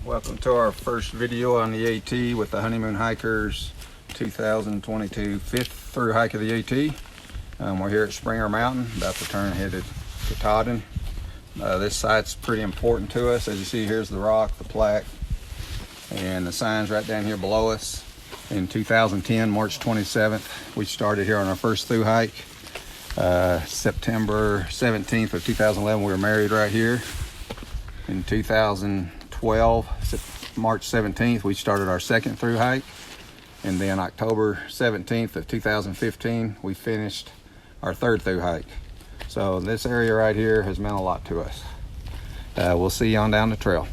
Welcome to our first video on the AT with the Honeymoon Hikers 2022 fifth through hike of the AT. We're here at Springer Mountain, about to turn headed to Toddon. This site's pretty important to us. As you see, here's the rock, the plaque, and the signs right down here below us. In 2010, March 27th, we started here on our first through hike. September 17th of 2011, we were married right here. In 2012, March 17th, we started our second through hike. And then October 17th of 2015, we finished our third through hike. So this area right here has meant a lot to us. We'll see you on down the trail.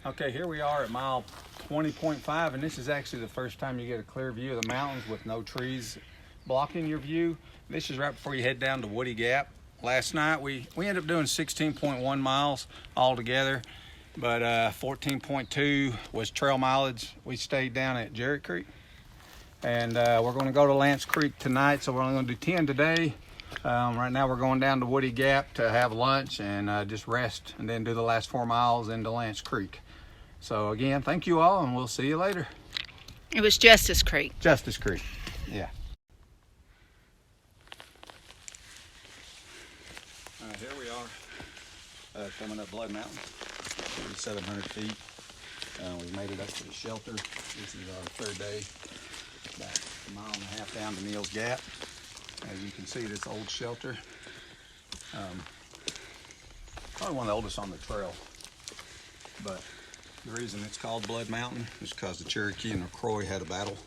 Okay, here we are at mile 20.5, and this is actually the first time you get a clear view of the mountains with no trees blocking your view. This is right before you head down to Hogpen Gap. Last night we ended up doing 16.1 miles altogether, but 14.2 was trail mileage. We stayed down at Jarrett Creek, and we're going to go to Lance Creek tonight, so we're only going to do 10 today. Right now we're going down to Hogpen Gap to have lunch and just rest, and then do the last 4 miles into Lance Creek. So again, thank you all, and we'll see you later. It was Justice Creek. Justice Creek, yeah. Here we are, coming up Blood Mountain, 3,700 feet. We made it up to the shelter. This is our third day, about a mile and a half down to Neal's Gap. As you can see, this old shelter, probably one of the oldest on the trail, but the reason it's called Blood Mountain is because the Cherokee and the Croy had a battle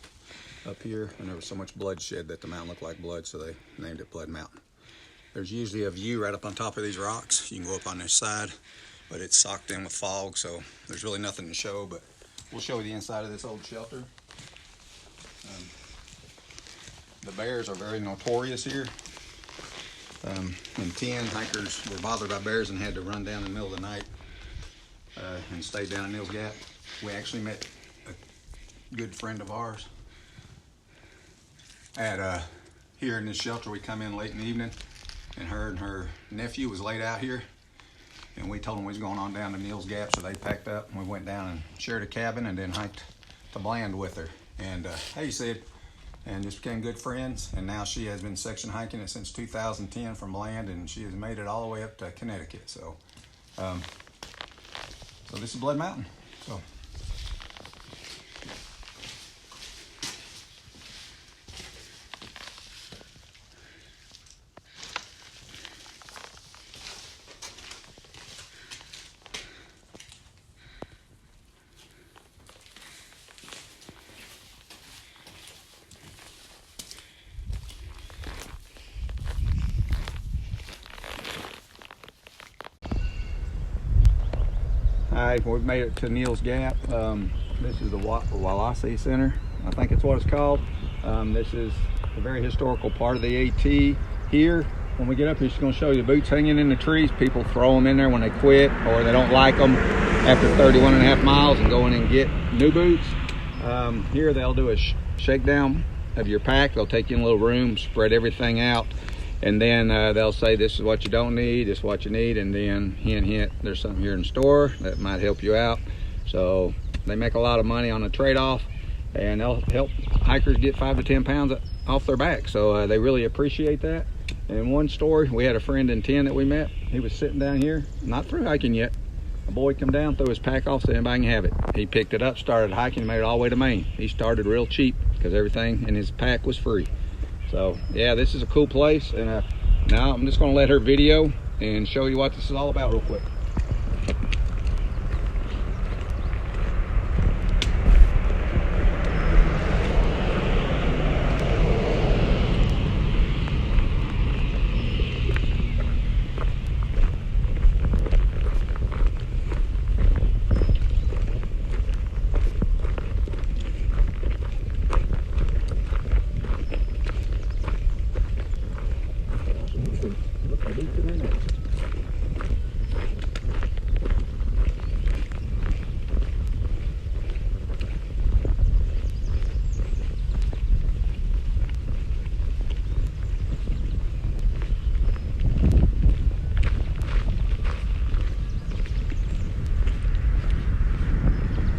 up here, and there was so much bloodshed that the mountain looked like blood, so they named it Blood Mountain. There's usually a view right up on top of these rocks. You can go up on this side, but it's socked in with fog, so there's really nothing to show, but we'll show you the inside of this old shelter. The bears are very notorious here. In 10, hikers were bothered by bears and had to run down in the middle of the night and stay down in Neal's Gap. We actually met a good friend of ours at here in this shelter. We come in late in the evening, and her nephew was laid out here, and we told them we was going on down to Neal's Gap, so they packed up and we went down and shared a cabin and then hiked to Bland with her. And hey, Sid, and just became good friends, and now she has been section hiking it since 2010 from Bland, and she has made it all the way up to Connecticut. So so this is Blood Mountain. So Alright, we've made it to Neal's Gap. This is the Wallace Center, I think it's what it's called. This is a very historical part of the AT here. When we get up here, she's going to show you the boots hanging in the trees. People throw them in there when they quit or they don't like them after 31.5 miles and go in and get new boots. Here they'll do a shakedown of your pack. They'll take you in a little room, spread everything out, and then they'll say this is what you don't need, this is what you need, and then hint hint, there's something here in the store that might help you out. So they make a lot of money on the trade-off, and they'll help hikers get 5 to 10 pounds off their back. So they really appreciate that. And one story, we had a friend in 10 that we met. He was sitting down here, not through hiking yet. A boy come down, threw his pack off, said anybody can have it. He picked it up, started hiking, made it all the way to Maine. He started real cheap because everything in his pack was free. So yeah, this is a cool place, and now I'm just going to let her video and show you what this is all about real quick.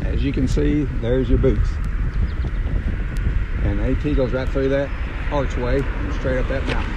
As you can see, there's your boots. And the AT goes right through that archway and straight up that mountain.